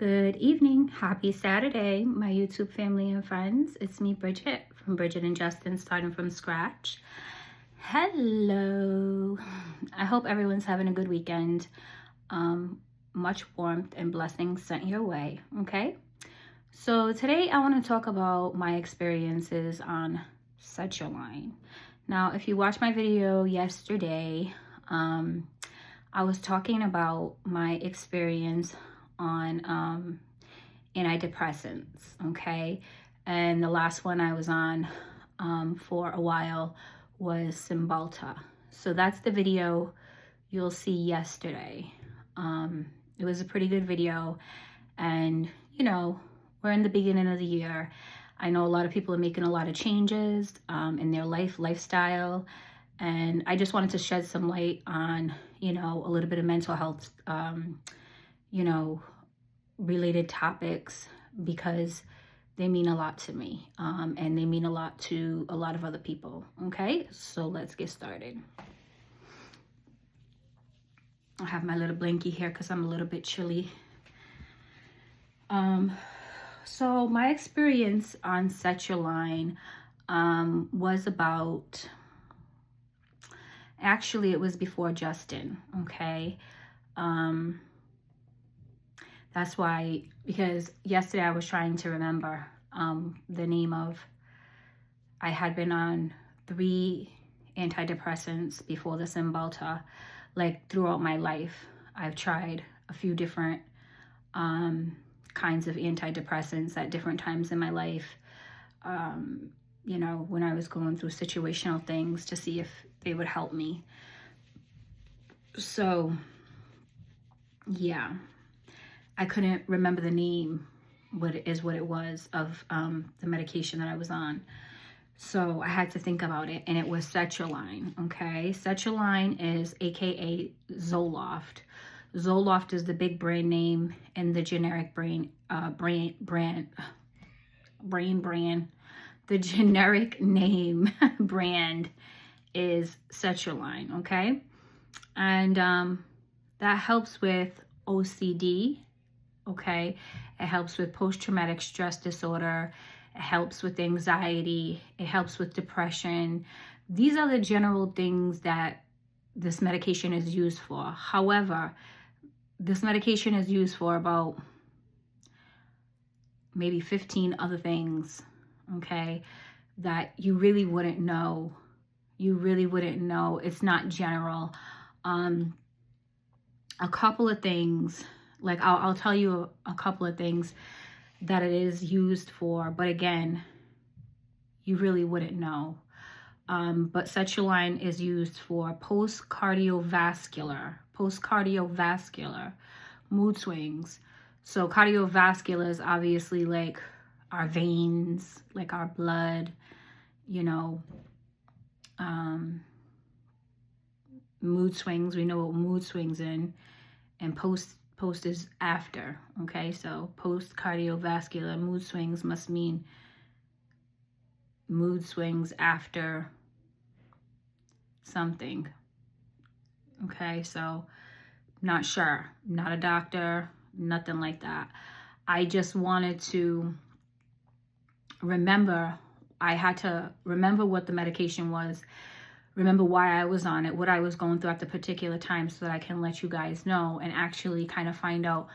Good evening. Happy Saturday, my YouTube family and friends. It's me, Bridget, from Bridget and Justin, starting from scratch. Hello. I hope everyone's having a good weekend. Much warmth and blessings sent your way, okay? So today I want to talk about my experiences on Set Your Line. Now, if you watched my video yesterday, I was talking about my experience on antidepressants, okay? And the last one I was on for a while was Cymbalta. So that's the video you'll see yesterday. It was a pretty good video, and you know, we're in the beginning of the year. I know a lot of people are making a lot of changes in their lifestyle, and I just wanted to shed some light on, you know, a little bit of mental health, you know, related topics, because they mean a lot to me, and they mean a lot to a lot of other people. Okay, so let's get started. I have my little blankie here because I'm a little bit chilly. So my experience on Set Your Line was about, actually it was before Justin, okay? That's why, because yesterday I was trying to remember the name of, I had been on 3 antidepressants before the Cymbalta. Like throughout my life, I've tried a few different kinds of antidepressants at different times in my life. You know, when I was going through situational things to see if they would help me. So, yeah, I couldn't remember the name, what it was of the medication that I was on. So I had to think about it, and it was Set Your Line, okay? Set Your Line is AKA Zoloft. Zoloft is the big brand name, and the generic brand. The generic name brand is Set Your Line, okay? And that helps with OCD, okay? It helps with post-traumatic stress disorder. It helps with anxiety. It helps with depression. These are the general things that this medication is used for. However, this medication is used for about maybe 15 other things, okay, that you really wouldn't know. You really wouldn't know. It's not general. A couple of things, like I'll tell you a couple of things that it is used for, but again, you really wouldn't know. But Set Your Line is used for post-cardiovascular mood swings. So cardiovascular is obviously like our veins, like our blood, you know. Mood swings, we know what mood swings in, and post is after, okay? So post cardiovascular mood swings must mean mood swings after something, okay? So not sure, not a doctor, nothing like that. I just wanted to remember, I had to remember what the medication was, remember why I was on it, what I was going through at the particular time, so that I can let you guys know and actually kind of find out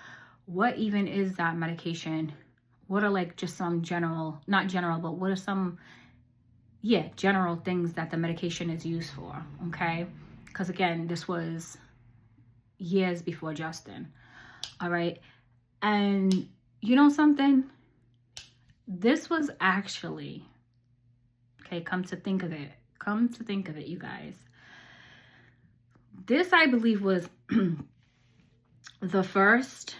what even is that medication. What are like just some general, not general, but what are some, general things that the medication is used for, okay? Because again, this was years before Justin, all right? And you know something? This was actually, okay, come to think of it, you guys, this I believe was the first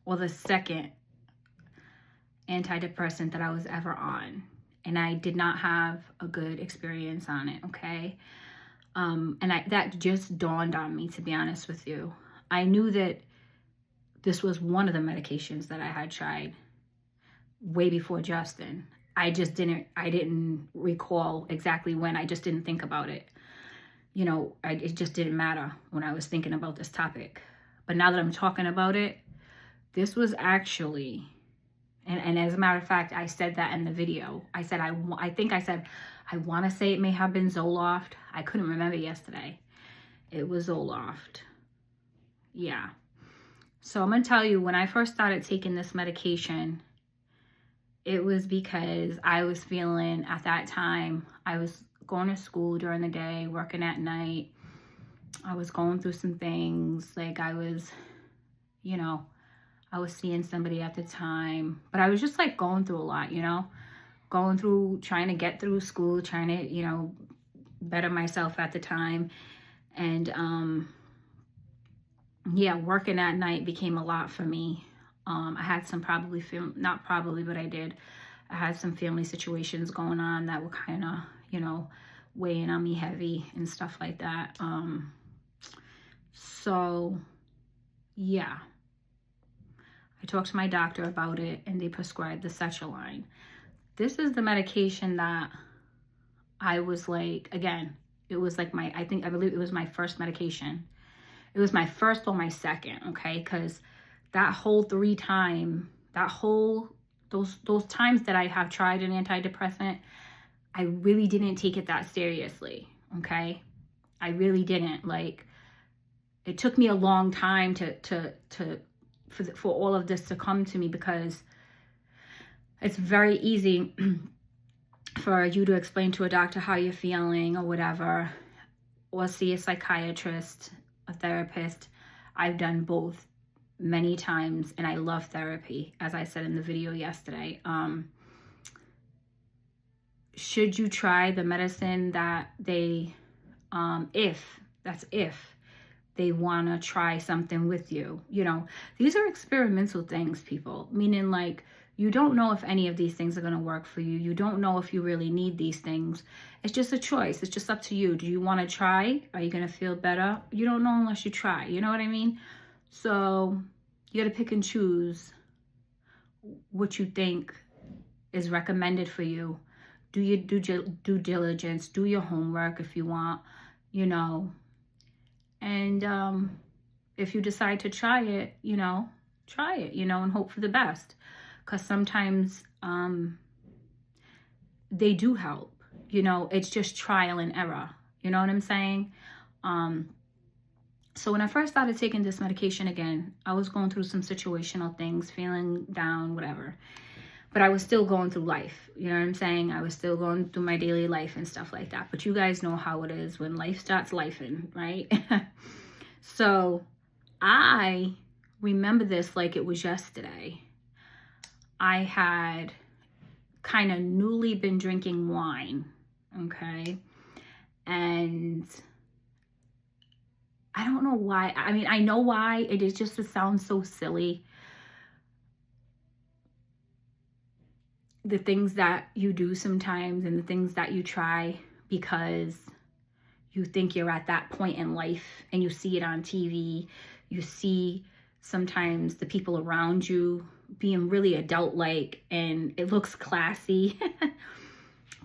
or the second antidepressant that I was ever on, and I did not have a good experience on it, okay? And that just dawned on me, to be honest with you. I knew that this was one of the medications that I had tried way before Justin. I didn't recall exactly when. I just didn't think about it. You know, it just didn't matter when I was thinking about this topic. But now that I'm talking about it, This was actually, and as a matter of fact, I said that in the video. I said, I think I said, I want to say it may have been Zoloft. I couldn't remember yesterday. It was Zoloft. Yeah. So I'm going to tell you, when I first started taking this medication, it was because I was feeling, at that time, I was going to school during the day, working at night. I was going through some things. Like I was, you know, I was seeing somebody at the time. But I was just like going through a lot, you know. Going through, trying to get through school, trying to, you know, better myself at the time. And, yeah, working at night became a lot for me. I had some not probably, but I did. I had some family situations going on that were kind of, you know, weighing on me heavy and stuff like that. So, yeah. I talked to my doctor about it, and they prescribed the Sertraline. This is the medication that I was like, again, it was like I believe it was my first medication. It was my first or my second, okay? Because that whole those times that I have tried an antidepressant, I really didn't take it that seriously, okay? I really didn't. Like, it took me a long time for all of this to come to me, because it's very easy for you to explain to a doctor how you're feeling or whatever, or see a psychiatrist, a therapist. I've done both many times, and I love therapy, as I said in the video yesterday. Should you try the medicine that they, if they want to try something with you? You know, these are experimental things, people, meaning like, you don't know if any of these things are going to work for you. You don't know if you really need these things. It's just a choice. It's just up to you. Do you want to try? Are you going to feel better? You don't know unless you try. You know what I mean? So you got to pick and choose what you think is recommended for you. Do your due diligence. Do your homework if you want, you know. And if you decide to try it, you know, try it, you know, and hope for the best. Because sometimes they do help, you know. It's just trial and error, you know what I'm saying? So when I first started taking this medication again, I was going through some situational things, feeling down, whatever. But I was still going through life, you know what I'm saying? I was still going through my daily life and stuff like that. But you guys know how it is when life starts lifing, right? So I remember this like it was yesterday. I had kind of newly been drinking wine, okay? And I don't know why. I mean, I know why. It is just, it sounds so silly. The things that you do sometimes and the things that you try because you think you're at that point in life and you see it on TV. You see sometimes the people around you being really adult-like and it looks classy.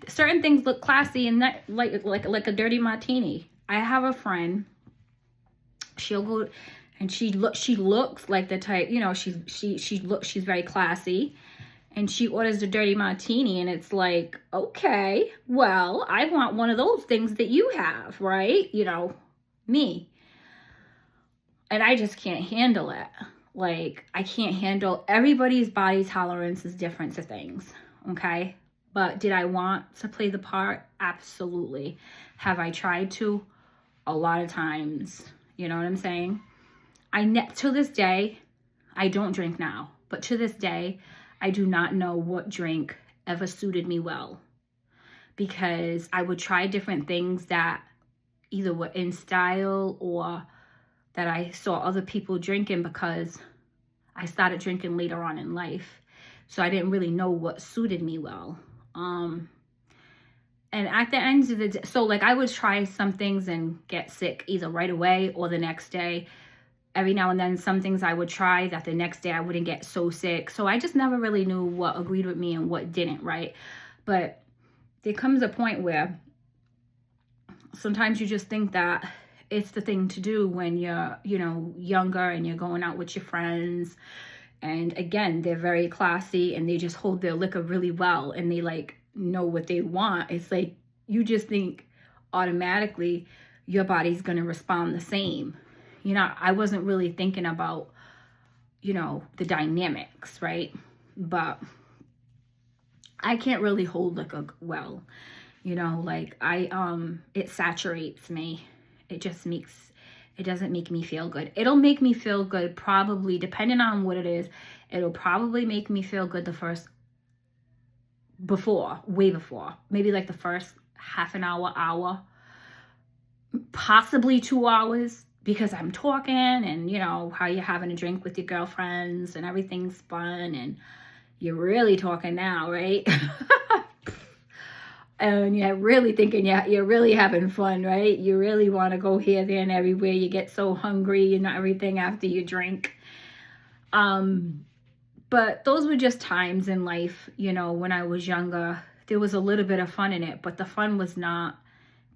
Certain things look classy and that like a dirty martini. I have a friend, she'll go and she looks like the type, you know, she's very classy, and she orders the dirty martini, and it's like, okay, well, I want one of those things that you have, right? You know, me. And I just can't handle it. Like, I can't handle, everybody's body tolerance is different to things, okay? But did I want to play the part? Absolutely. Have I tried to? A lot of times. You know what I'm saying? To this day, I don't drink now. But to this day, I do not know what drink ever suited me well. Because I would try different things that either were in style or that I saw other people drinking, because I started drinking later on in life. So I didn't really know what suited me well. And at the end of the day, so like I would try some things and get sick either right away or the next day. Every now and then, some things I would try that the next day I wouldn't get so sick. So I just never really knew what agreed with me and what didn't, right? But there comes a point where sometimes you just think that it's the thing to do when you're, you know, younger and you're going out with your friends And again, they're very classy and they just hold their liquor really well and they like know what they want. It's like you just think automatically your body's going to respond the same. You know, I wasn't really thinking about, you know, the dynamics, right? But I can't really hold liquor well. You know, like it saturates me. It doesn't make me feel good. It'll make me feel good probably, depending on what it is, it'll probably make me feel good way before. Maybe like the first half an hour, possibly 2 hours, because I'm talking and, you know, how you're having a drink with your girlfriends and everything's fun and you're really talking now, right? And you're really thinking, yeah, you're really having fun, right? You really want to go here, there, and everywhere. You get so hungry, you know, everything after you drink. But those were just times in life, you know, when I was younger. There was a little bit of fun in it, but the fun was not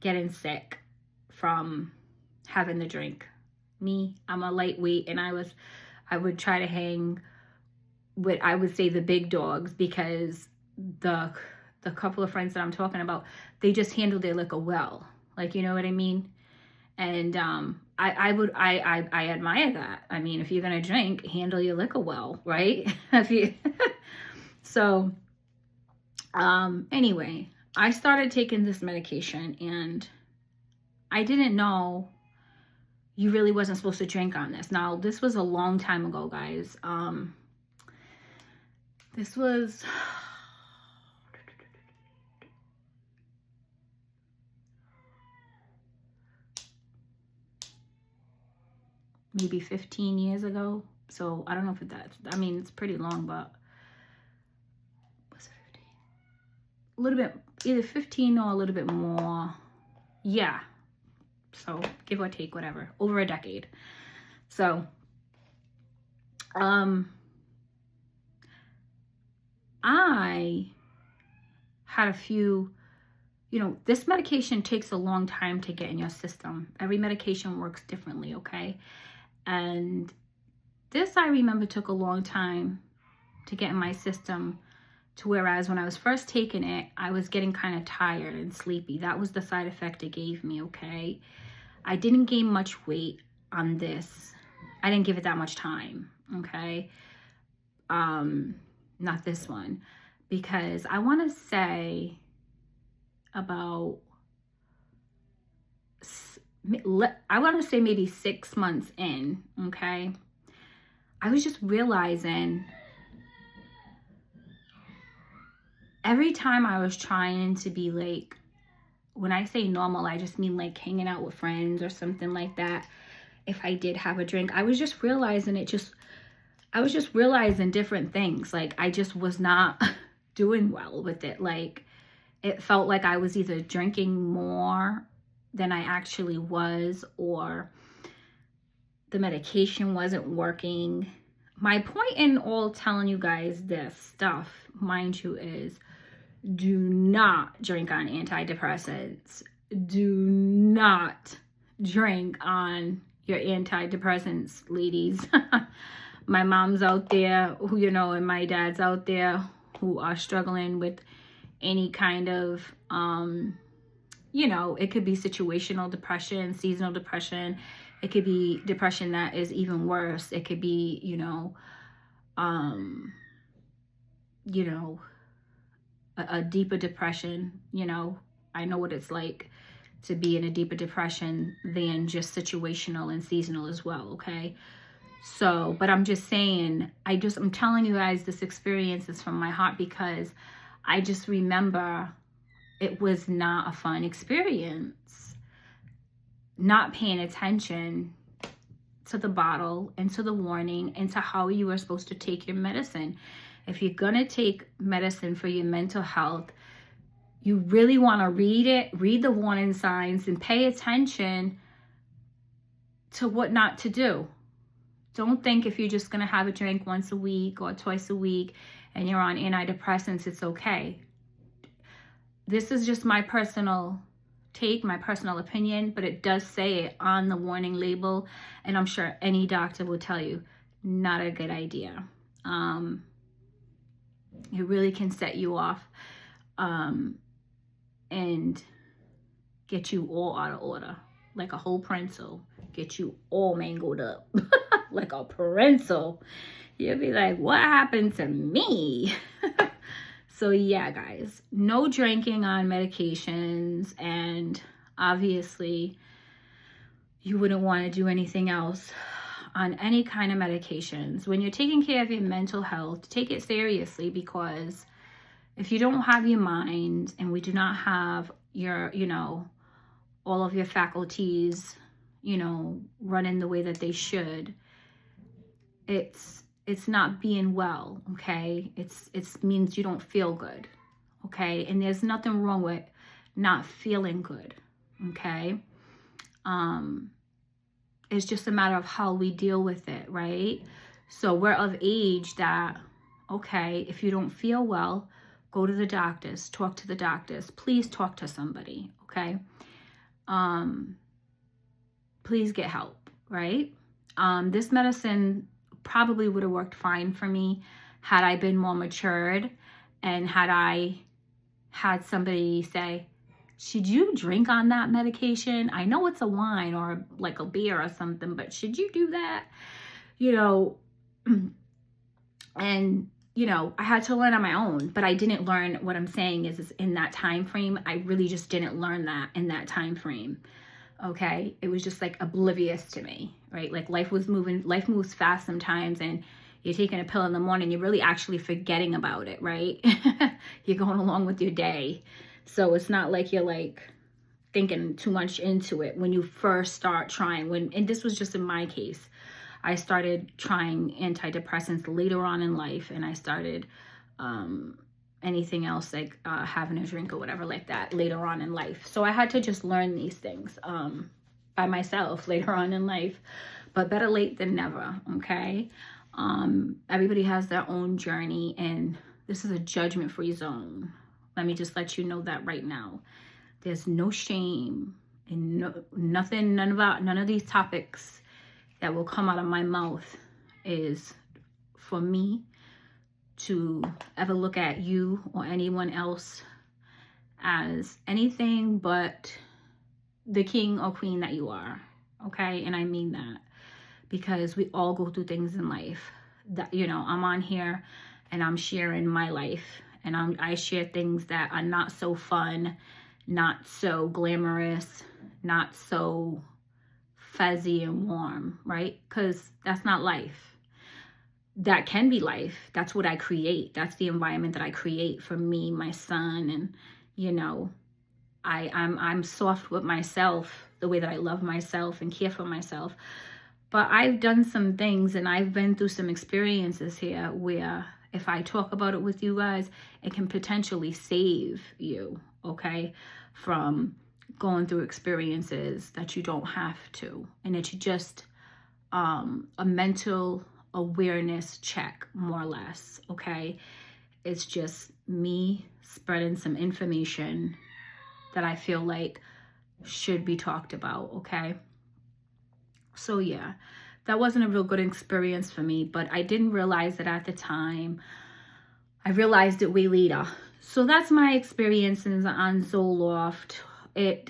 getting sick from having the drink. Me, I'm a lightweight, and I would try to hang with, I would say, the big dogs, because the couple of friends that I'm talking about, they just handle their liquor well. Like, you know what I mean? And I admire that. I mean, if you're going to drink, handle your liquor well, right? So, anyway, I started taking this medication and I didn't know you really wasn't supposed to drink on this. Now, this was a long time ago, guys. This was maybe 15 years ago. So I don't know if that's, I mean, it's pretty long, but was it 15? A little bit, either 15 or a little bit more. Yeah. So give or take, whatever, over a decade. So, I had a few, you know, this medication takes a long time to get in your system. Every medication works differently, okay? And this, I remember, took a long time to get in my system, to whereas when I was first taking it, I was getting kind of tired and sleepy. That was the side effect it gave me, okay? I didn't gain much weight on this. I didn't give it that much time, okay? Not this one, because I want to say about, I want to say maybe 6 months in, okay? I was just realizing every time I was trying to be like, when I say normal, I just mean like hanging out with friends or something like that. If I did have a drink, I was just realizing I was just realizing different things. Like I just was not doing well with it. Like it felt like I was either drinking more than I actually was, or the medication wasn't working. My point in all telling you guys this stuff, mind you, is do not drink on antidepressants. Do not drink on your antidepressants, ladies. My mom's out there who, you know, and my dad's out there who are struggling with any kind of, you know, it could be situational depression, seasonal depression. It could be depression that is even worse. It could be, you know, a deeper depression. You know, I know what it's like to be in a deeper depression than just situational and seasonal as well, okay? So, but I'm just saying, I'm telling you guys this experience is from my heart, because I just remember it was not a fun experience. Not paying attention to the bottle and to the warning and to how you were supposed to take your medicine. If you're going to take medicine for your mental health, you really want to read the warning signs and pay attention to what not to do. Don't think if you're just going to have a drink once a week or twice a week and you're on antidepressants, it's okay. This is just my personal take, my personal opinion, but it does say it on the warning label, and I'm sure any doctor will tell you, not a good idea. It really can set you off and get you all out of order, like a whole pencil, get you all mangled up like a pencil. You'll be like, what happened to me? So yeah, guys, no drinking on medications, and obviously you wouldn't want to do anything else on any kind of medications. When you're taking care of your mental health, take it seriously, because if you don't have your mind and we do not have your, all of your faculties, running the way that they should, it's not being well, okay? It means you don't feel good, okay? And there's nothing wrong with not feeling good, okay? It's just a matter of how we deal with it, right? So we're of age that, okay, if you don't feel well, go to the doctors, talk to the doctors. Please talk to somebody, okay? Please get help, right? This medicine probably would have worked fine for me had I been more matured, and had I had somebody say, should you drink on that medication? I know it's a wine or like a beer or something, but should you do that? And I had to learn on my own, but I didn't learn. What I'm saying is in that time frame, I really just didn't learn that in that time frame. Okay, it was just like oblivious to me, right? Like life moves fast sometimes, and you're taking a pill in the morning, you're really actually forgetting about it, right? You're going along with your day. So it's not like you're like thinking too much into it when you first start trying. And this was just in my case. I started trying antidepressants later on in life, and I started anything else like having a drink or whatever like that later on in life. So I had to just learn these things by myself later on in life, but better late than never, okay? Everybody has their own journey, and this is a judgment-free zone. Let me just let you know that right now. There's no shame and nothing, none of these topics that will come out of my mouth is for me to ever look at you or anyone else as anything but the king or queen that you are, okay? And I mean that, because we all go through things in life. That I'm on here and I'm sharing my life, and I share things that are not so fun, not so glamorous, not so fuzzy and warm, right? Because that's not life. That can be life. That's what I create. That's the environment that I create for me, my son, and I'm soft with myself, the way that I love myself and care for myself. But I've done some things, and I've been through some experiences here where if I talk about it with you guys, it can potentially save you, okay, from going through experiences that you don't have to. And it's just a mental awareness check, more or less, okay? It's just me spreading some information that I feel like should be talked about, okay? So yeah, that wasn't a real good experience for me, but I didn't realize it at the time. I realized it way later. So that's my experiences on Zoloft. I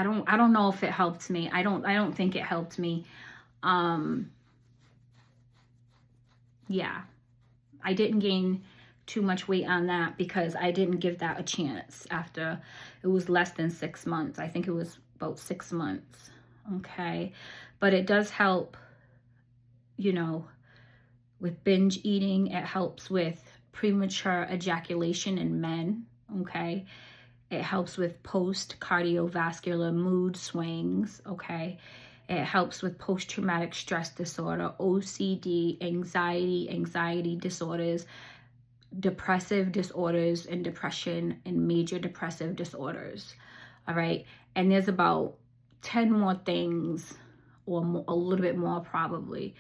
don't know if it helped me. I don't think it helped me. Yeah, I didn't gain too much weight on that because I didn't give that a chance after it was less than 6 months. I think it was about 6 months. Okay. But it does help, with binge eating. It helps with premature ejaculation in men. Okay. It helps with post-cardiovascular mood swings. Okay. It helps with post-traumatic stress disorder, OCD, anxiety disorders, depressive disorders, and depression and major depressive disorders. All right. And there's about 10 more things, or a little bit more probably,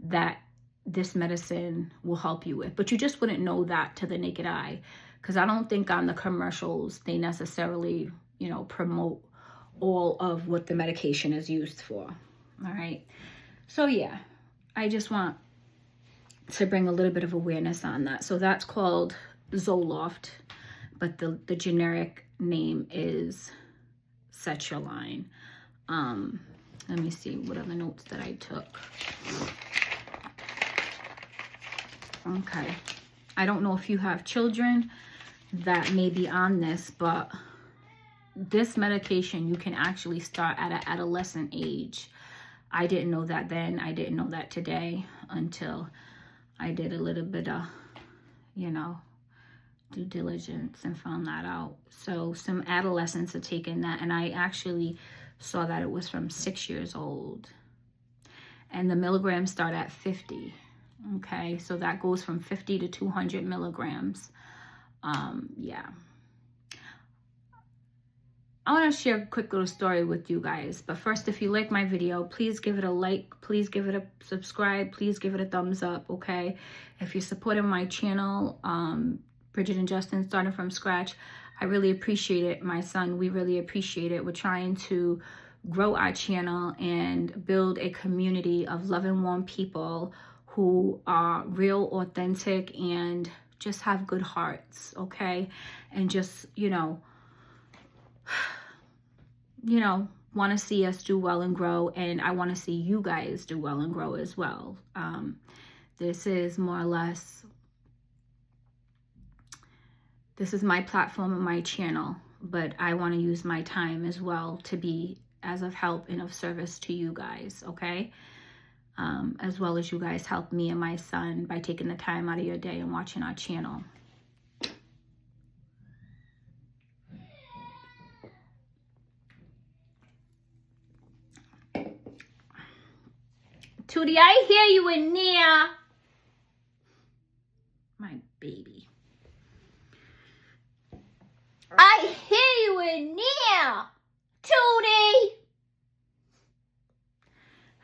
that this medicine will help you with. But you just wouldn't know that to the naked eye, because I don't think on the commercials they necessarily, promote all of what the medication is used for. All right. So yeah, I just want to bring a little bit of awareness on that. So that's called Zoloft, but the generic name is Sertraline. Let me see what other notes that I took. Okay. I don't know if you have children that may be on this, but this medication you can actually start at an adolescent age. I didn't know that then. I didn't know that today until I did a little bit of, you know, due diligence and found that out. So some adolescents are taking that, and I actually saw that it was from 6 years old. And the milligrams start at 50. Okay, so that goes from 50 to 200 milligrams. Yeah. I want to share a quick little story with you guys. But first, if you like my video, please give it a like. Please give it a subscribe. Please give it a thumbs up, okay? If you're supporting my channel, Bridget and Justin, starting from scratch, I really appreciate it. My son, we really appreciate it. We're trying to grow our channel and build a community of loving, warm people who are real, authentic, and just have good hearts, okay? And just, you know, want to see us do well and grow, and I want to see you guys do well and grow as well. This is more or less, this is my platform and my channel, but I want to use my time as well to be as of help and of service to you guys, okay? As well as you guys help me and my son by taking the time out of your day and watching our channel. Tootie, I hear you in there. My baby. I hear you in there, Tootie.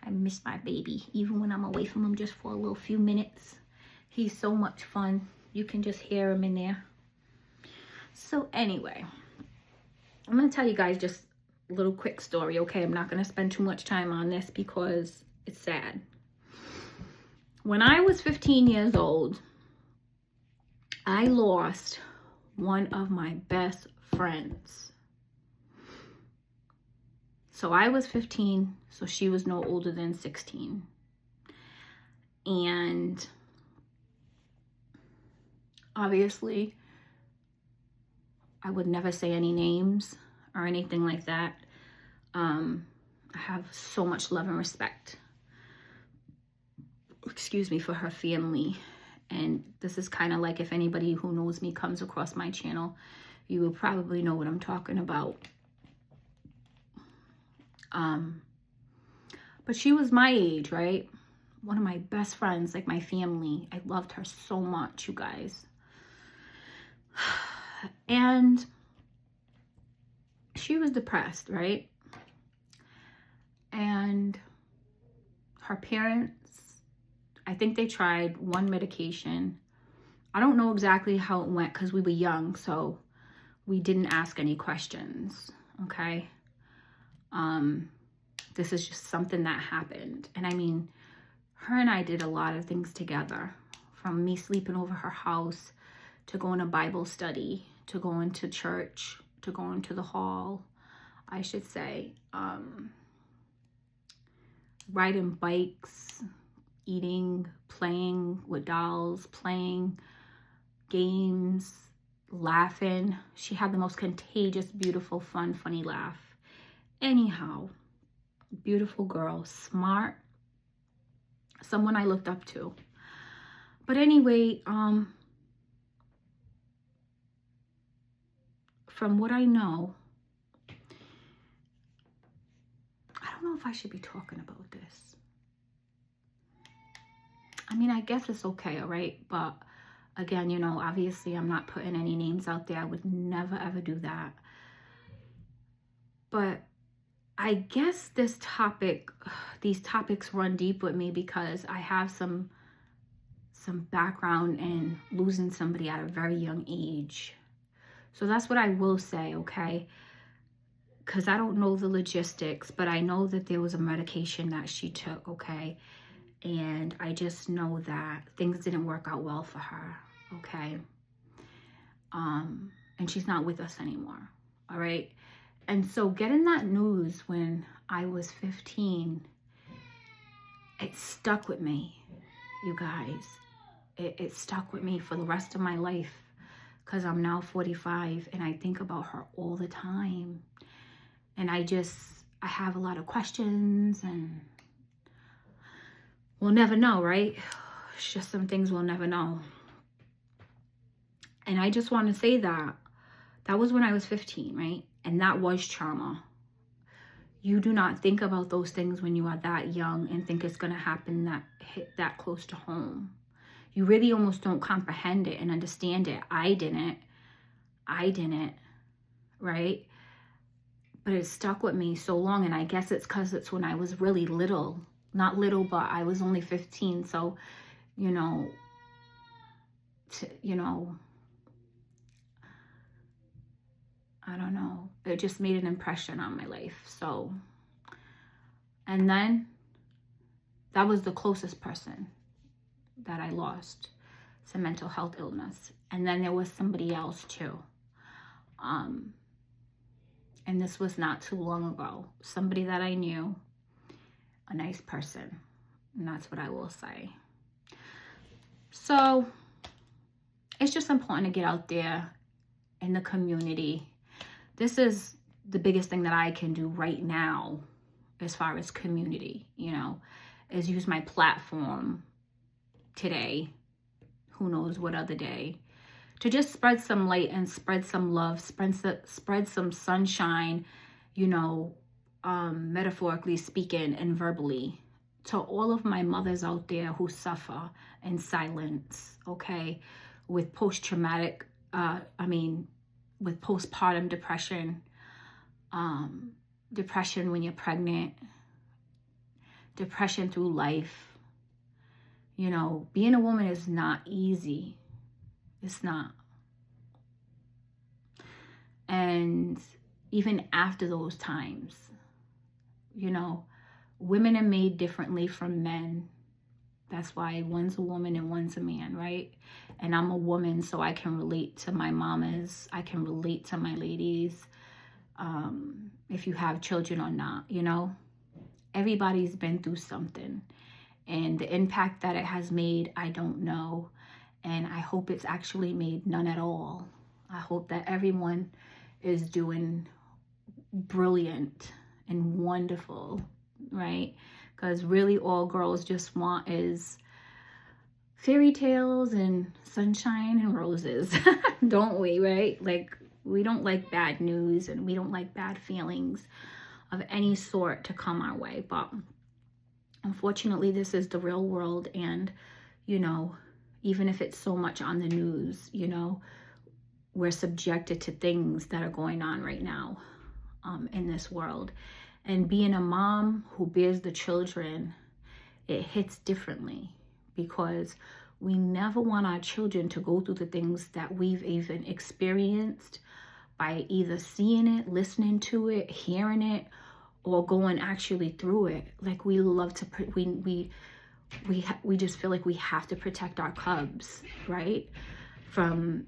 I miss my baby, even when I'm away from him just for a little few minutes. He's so much fun. You can just hear him in there. So anyway, I'm going to tell you guys just a little quick story, okay? I'm not going to spend too much time on this because it's sad. When I was 15 years old, I lost one of my best friends. So I was 15, so she was no older than 16. And obviously, I would never say any names or anything like that. I have so much love and respect, excuse me, for her family. And this is kind of like, if anybody who knows me comes across my channel, you will probably know what I'm talking about. But she was my age, right? One of my best friends, like my family. I loved her so much, you guys. And she was depressed, right? And her parents, I think they tried one medication. I don't know exactly how it went because we were young, so we didn't ask any questions, okay? This is just something that happened. And I mean, her and I did a lot of things together, from me sleeping over her house to going to Bible study, to going to church, to going to the hall, I should say, riding bikes, eating, playing with dolls, playing games, laughing. She had the most contagious, beautiful, fun, funny laugh. Anyhow, beautiful girl, smart, someone I looked up to. But anyway, from what I know, I don't know if I should be talking about this. I mean, I guess it's okay, all right? But again, you know, obviously I'm not putting any names out there. I would never, ever do that. But I guess these topics run deep with me because I have some background in losing somebody at a very young age. So that's what I will say, okay? Because I don't know the logistics, but I know that there was a medication that she took, okay? And I just know that things didn't work out well for her, okay? And she's not with us anymore, all right? And so getting that news when I was 15, it stuck with me, you guys. It stuck with me for the rest of my life, because I'm now 45 and I think about her all the time. And I have a lot of questions, and we'll never know, right? It's just some things we'll never know. And I just want to say that was when I was 15, right? And that was trauma. You do not think about those things when you are that young and think it's going to happen that close to home. You really almost don't comprehend it and understand it. I didn't, right? But it stuck with me so long, and I guess it's because it's when I was really little. Not little, but I was only 15, so, I don't know. It just made an impression on my life. So, and then that was the closest person that I lost to mental health illness. And then there was somebody else too. And this was not too long ago. Somebody that I knew, a nice person. And that's what I will say. So it's just important to get out there in the community. This is the biggest thing that I can do right now as far as community, is use my platform today, who knows what other day, to just spread some light and spread some love, spread some sunshine, metaphorically speaking and verbally, to all of my mothers out there who suffer in silence, okay, with post-traumatic, with postpartum depression, depression when you're pregnant, depression through life. Being a woman is not easy. It's not. And even after those times, women are made differently from men. That's why one's a woman and one's a man, right? And I'm a woman, so I can relate to my mamas. I can relate to my ladies. If you have children or not, everybody's been through something. And the impact that it has made, I don't know. And I hope it's actually made none at all. I hope that everyone is doing brilliant and wonderful, right? Because really all girls just want is fairy tales and sunshine and roses, don't we, right? Like, we don't like bad news, and we don't like bad feelings of any sort to come our way. But unfortunately, this is the real world. And, even if it's so much on the news, we're subjected to things that are going on right now in this world. And being a mom who bears the children, it hits differently, because we never want our children to go through the things that we've even experienced by either seeing it, listening to it, hearing it, or going actually through it. Like, we love to, we just feel like we have to protect our cubs, right? From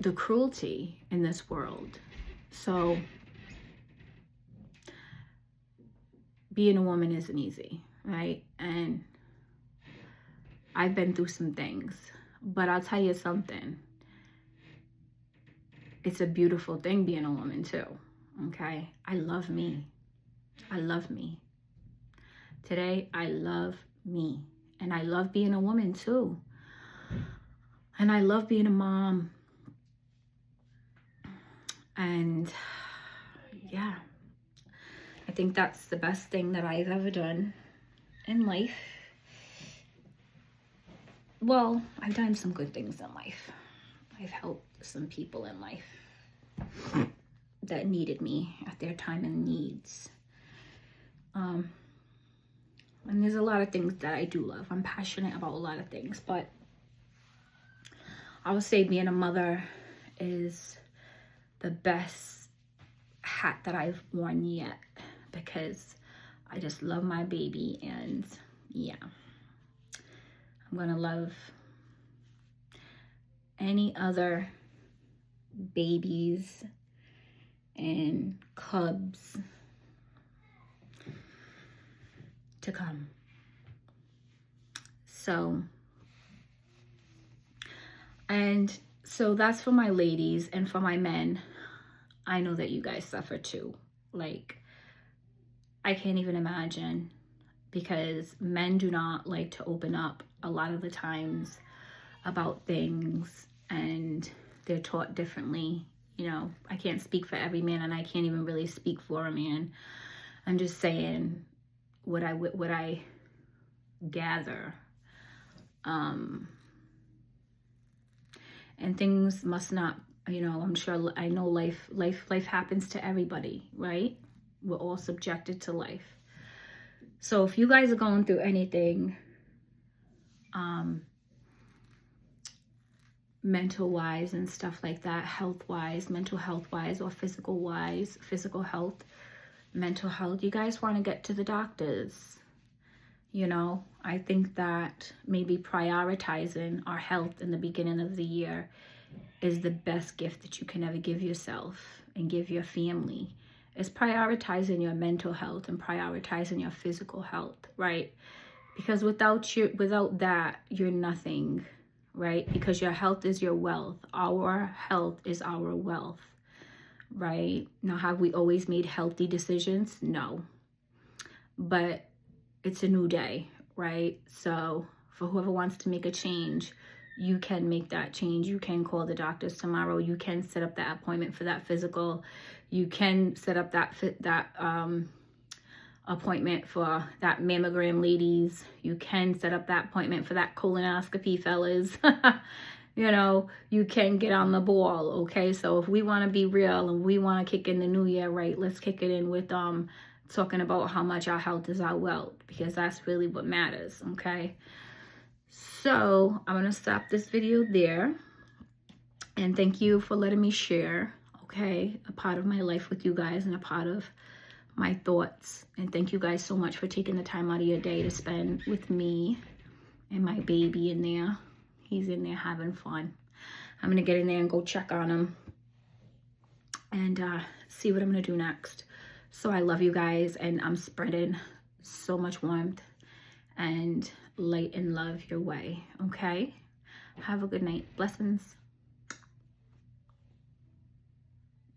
the cruelty in this world. So being a woman isn't easy, right? And I've been through some things, but I'll tell you something. It's a beautiful thing being a woman too, okay? I love me. I love me. Today, I love me. And I love being a woman too. And I love being a mom. And yeah, I think that's the best thing that I've ever done in life. Well, I've done some good things in life. I've helped some people in life that needed me at their time and needs. And there's a lot of things that I do love. I'm passionate about a lot of things, but I would say being a mother is the best hat that I've worn yet, because I just love my baby. And yeah, I'm going to love any other babies and cubs to come. So that's for my ladies, and for my men, I know that you guys suffer too. Like, I can't even imagine, because men do not like to open up a lot of the times about things, and they're taught differently. You know, I can't speak for every man, and I can't even really speak for a man. I'm just saying what I gather. And things must not, you know, I know life happens to everybody, right? We're all subjected to life. So if you guys are going through anything, mental wise and stuff like that, health wise, mental health wise, or physical wise, physical health, mental health, you guys want to get to the doctors. You know, I think that maybe prioritizing our health in the beginning of the year is the best gift that you can ever give yourself and give your family. Is prioritizing your mental health and prioritizing your physical health, right? Because without that, you're nothing, right? Because your health is your wealth. Our health is our wealth, right? Now, have we always made healthy decisions? No. But it's a new day, right? So for whoever wants to make a change, you can make that change. You can call the doctors tomorrow. You can set up that appointment for that physical. You can set up that appointment for that mammogram, ladies. You can set up that appointment for that colonoscopy, fellas. You know, you can get on the ball, okay? So if we want to be real and we want to kick in the new year, right, let's kick it in with talking about how much our health is our wealth, because that's really what matters, okay? So I'm going to stop this video there, and thank you for letting me share, okay, a part of my life with you guys and a part of my thoughts. And thank you guys so much for taking the time out of your day to spend with me and my baby in there. He's in there having fun. I'm going to get in there and go check on him and see what I'm going to do next. So I love you guys, and I'm spreading so much warmth and light and love your way, okay? Have a good night. Blessings.